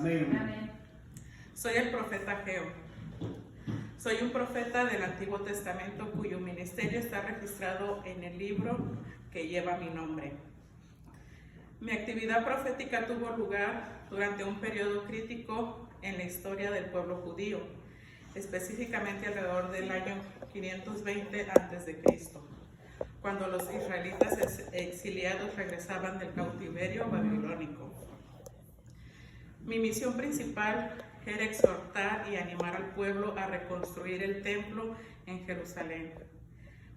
Amén. Soy el profeta Ageo. Soy un profeta del Antiguo Testamento cuyo ministerio está registrado en el libro que lleva mi nombre. Mi actividad profética tuvo lugar durante un periodo crítico en la historia del pueblo judío, específicamente alrededor del año 520 a.C., cuando los israelitas exiliados regresaban del cautiverio babilónico. Mi misión principal era exhortar y animar al pueblo a reconstruir el templo en Jerusalén,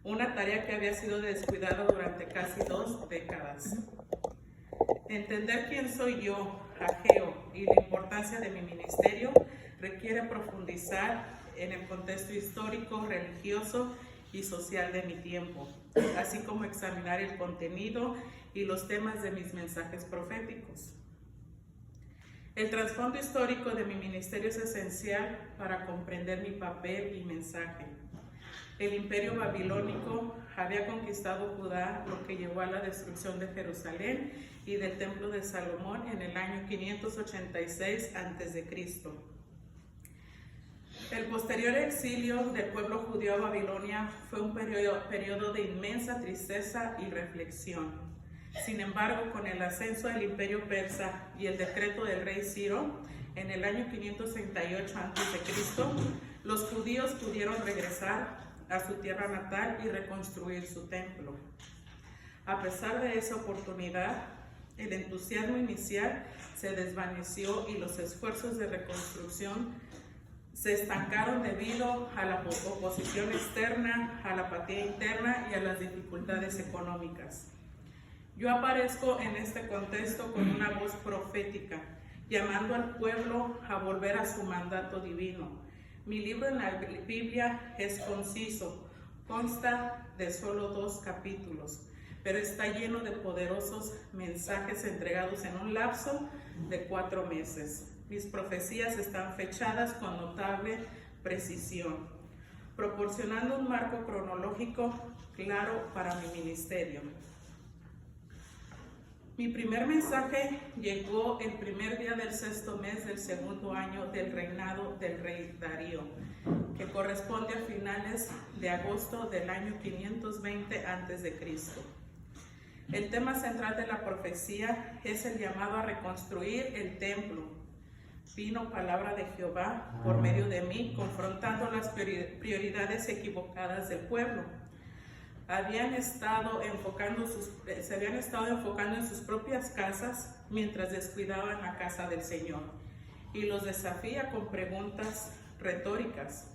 una tarea que había sido descuidada durante casi 2 décadas. Entender quién soy yo, Ageo, y la importancia de mi ministerio requiere profundizar en el contexto histórico, religioso y social de mi tiempo, así como examinar el contenido y los temas de mis mensajes proféticos. El trasfondo histórico de mi ministerio es esencial para comprender mi papel y mensaje. El imperio babilónico había conquistado Judá, lo que llevó a la destrucción de Jerusalén y del templo de Salomón en el año 586 a.C. El posterior exilio del pueblo judío a Babilonia fue un periodo de inmensa tristeza y reflexión. Sin embargo, con el ascenso del imperio persa y el decreto del rey Ciro, en el año 538 a.C., los judíos pudieron regresar a su tierra natal y reconstruir su templo. A pesar de esa oportunidad, el entusiasmo inicial se desvaneció y los esfuerzos de reconstrucción se estancaron debido a la oposición externa, a la apatía interna y a las dificultades económicas. Yo aparezco en este contexto con una voz profética, llamando al pueblo a volver a su mandato divino. Mi libro en la Biblia es conciso, consta de solo 2 capítulos, pero está lleno de poderosos mensajes entregados en un lapso de 4 meses. Mis profecías están fechadas con notable precisión, proporcionando un marco cronológico claro para mi ministerio. Mi primer mensaje llegó el primer día del 6º mes del 2º año del reinado del rey Darío, que corresponde a finales de agosto del año 520 a.C. El tema central de la profecía es el llamado a reconstruir el templo. Vino palabra de Jehová por medio de mí, confrontando las prioridades equivocadas del pueblo. Se habían estado enfocando en sus propias casas mientras descuidaban la casa del Señor, y los desafía con preguntas retóricas.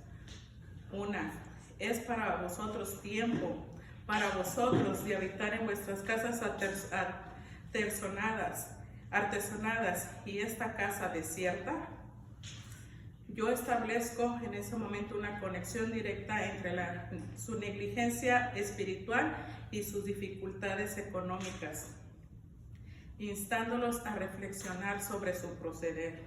Una: ¿es para vosotros tiempo, para vosotros, de habitar en vuestras casas artesonadas y esta casa desierta? Yo establezco en ese momento una conexión directa entre su negligencia espiritual y sus dificultades económicas, instándolos a reflexionar sobre su proceder.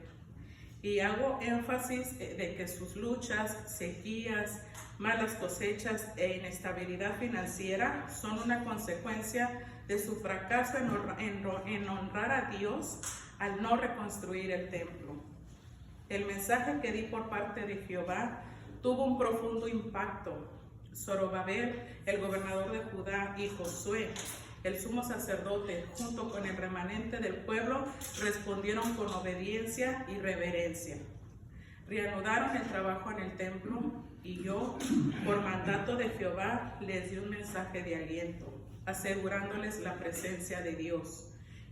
Y hago énfasis de que sus luchas, sequías, malas cosechas e inestabilidad financiera son una consecuencia de su fracaso en honrar a Dios al no reconstruir el templo. El mensaje que di por parte de Jehová tuvo un profundo impacto. Zorobabel, el gobernador de Judá, y Josué, el sumo sacerdote, junto con el remanente del pueblo, respondieron con obediencia y reverencia. Reanudaron el trabajo en el templo y yo, por mandato de Jehová, les di un mensaje de aliento, asegurándoles la presencia de Dios.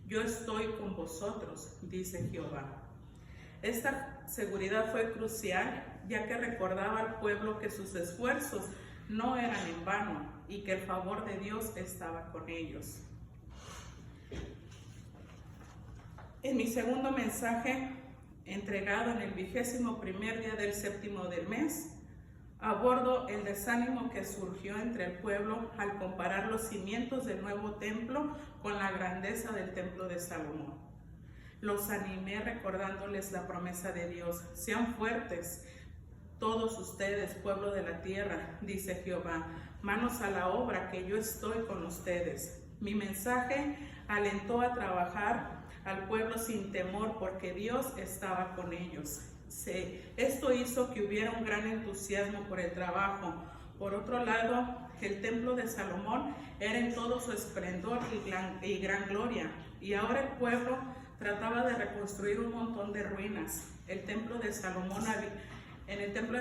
Yo estoy con vosotros, dice Jehová. Esta seguridad fue crucial, ya que recordaba al pueblo que sus esfuerzos no eran en vano y que el favor de Dios estaba con ellos. En mi segundo mensaje, entregado en el 21º día del 7º del mes, abordo el desánimo que surgió entre el pueblo al comparar los cimientos del nuevo templo con la grandeza del templo de Salomón. Los animé recordándoles la promesa de Dios: sean fuertes todos ustedes, pueblo de la tierra, dice Jehová, manos a la obra, que yo estoy con ustedes. Mi mensaje alentó a trabajar al pueblo sin temor porque Dios estaba con ellos. Esto hizo que hubiera un gran entusiasmo por el trabajo. Por otro lado, el templo de Salomón era en todo su esplendor y gran gloria, y ahora el pueblo trataba de reconstruir un montón de ruinas. En el templo de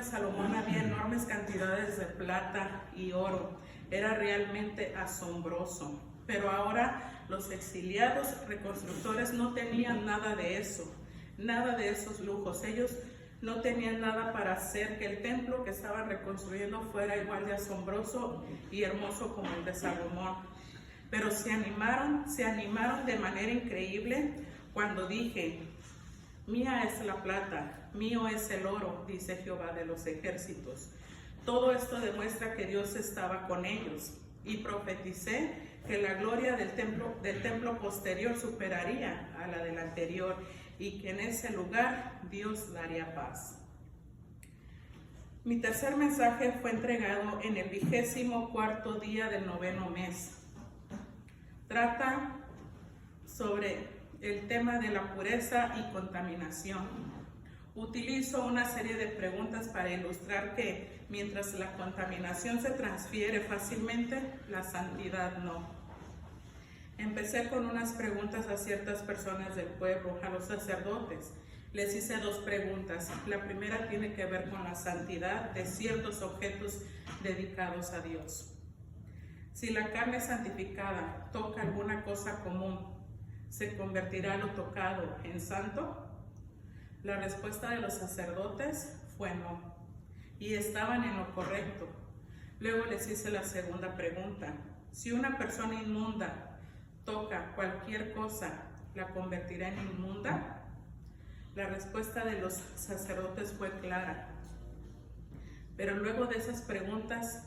Salomón había enormes cantidades de plata y oro. Era realmente asombroso. Pero ahora los exiliados reconstructores no tenían nada de eso, nada de esos lujos. Ellos no tenían nada para hacer que el templo que estaban reconstruyendo fuera igual de asombroso y hermoso como el de Salomón. Pero se animaron de manera increíble cuando dije: mía es la plata, mío es el oro, dice Jehová de los ejércitos. Todo esto demuestra que Dios estaba con ellos, y profeticé que la gloria del templo posterior superaría a la del anterior, y que en ese lugar Dios daría paz. Mi tercer mensaje fue entregado en el 24º día del 9º mes. Trata sobre el tema de la pureza y contaminación. Utilizo una serie de preguntas para ilustrar que mientras la contaminación se transfiere fácilmente, la santidad no. Empecé con unas preguntas a ciertas personas del pueblo, a los sacerdotes. Les hice 2 preguntas. La primera tiene que ver con la santidad de ciertos objetos dedicados a Dios. Si la carne santificada toca alguna cosa común, ¿se convertirá lo tocado en santo? La respuesta de los sacerdotes fue no, y estaban en lo correcto. Luego les hice la segunda pregunta. Si una persona inmunda toca cualquier cosa, ¿la convertirá en inmunda? La respuesta de los sacerdotes fue clara. Pero luego de esas preguntas,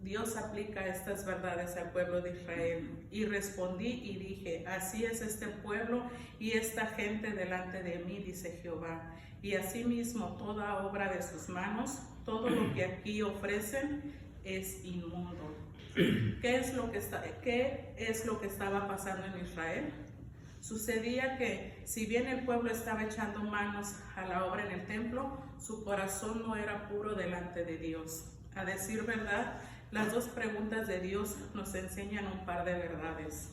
Dios aplica estas verdades al pueblo de Israel. Y respondí y dije: así es este pueblo y esta gente delante de mí, dice Jehová. Y asimismo toda obra de sus manos, todo lo que aquí ofrecen, es inmundo. ¿Qué es lo que estaba pasando en Israel? Sucedía que, si bien el pueblo estaba echando manos a la obra en el templo, su corazón no era puro delante de Dios. A decir verdad, las 2 preguntas de Dios nos enseñan un par de verdades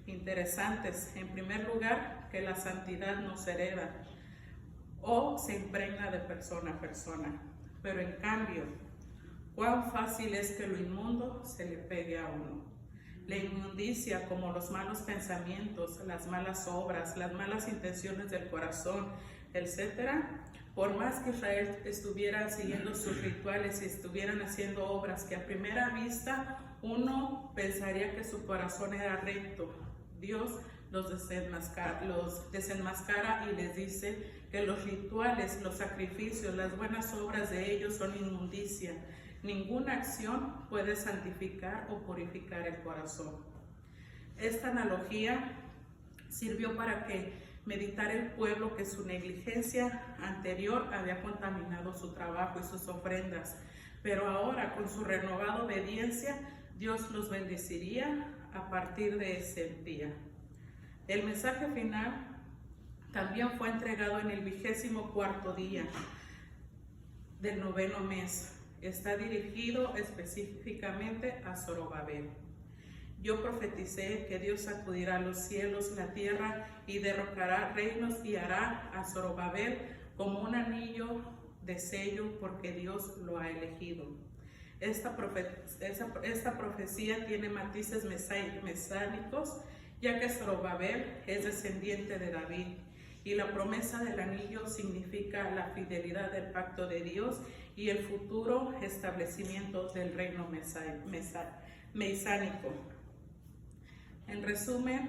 interesantes. En primer lugar, que la santidad no se hereda o se impregna de persona a persona. Pero en cambio, cuán fácil es que lo inmundo se le pegue a uno. La inmundicia, como los malos pensamientos, las malas obras, las malas intenciones del corazón, etc. Por más que Israel estuviera siguiendo sus rituales y estuvieran haciendo obras que a primera vista uno pensaría que su corazón era recto, Dios los desenmascara y les dice que los rituales, los sacrificios, las buenas obras de ellos son inmundicia. Ninguna acción puede santificar o purificar el corazón. Esta analogía sirvió para que meditara el pueblo que su negligencia anterior había contaminado su trabajo y sus ofrendas, pero ahora, con su renovada obediencia, Dios los bendeciría a partir de ese día. El mensaje final también fue entregado en el 24º día del 9º mes. Está dirigido específicamente a Zorobabel. Yo profeticé que Dios sacudirá los cielos, la tierra, y derrocará reinos, y hará a Zorobabel como un anillo de sello, porque Dios lo ha elegido. Esta profecía tiene matices mesánicos, ya que Zorobabel es descendiente de David, y la promesa del anillo significa la fidelidad del pacto de Dios y el futuro establecimiento del reino mesánico. En resumen,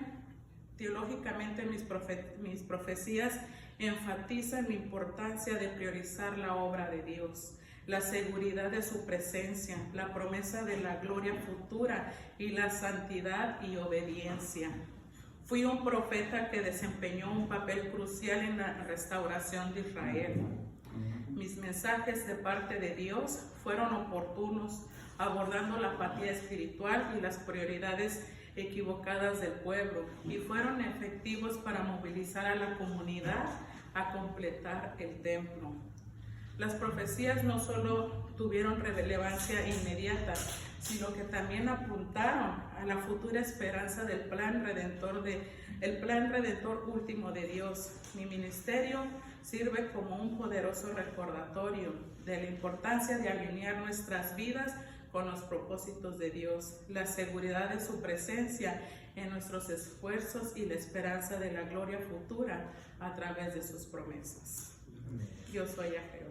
teológicamente mis profecías enfatizan la importancia de priorizar la obra de Dios, la seguridad de su presencia, la promesa de la gloria futura y la santidad y obediencia. Fui un profeta que desempeñó un papel crucial en la restauración de Israel. Mis mensajes de parte de Dios fueron oportunos, abordando la apatía espiritual y las prioridades equivocadas del pueblo y fueron efectivos para movilizar a la comunidad a completar el templo. Las profecías no solo tuvieron relevancia inmediata, sino que también apuntaron a la futura esperanza del plan redentor último de Dios. Mi ministerio sirve como un poderoso recordatorio de la importancia de alinear nuestras vidas con los propósitos de Dios, la seguridad de su presencia en nuestros esfuerzos y la esperanza de la gloria futura a través de sus promesas. Yo soy Ageo.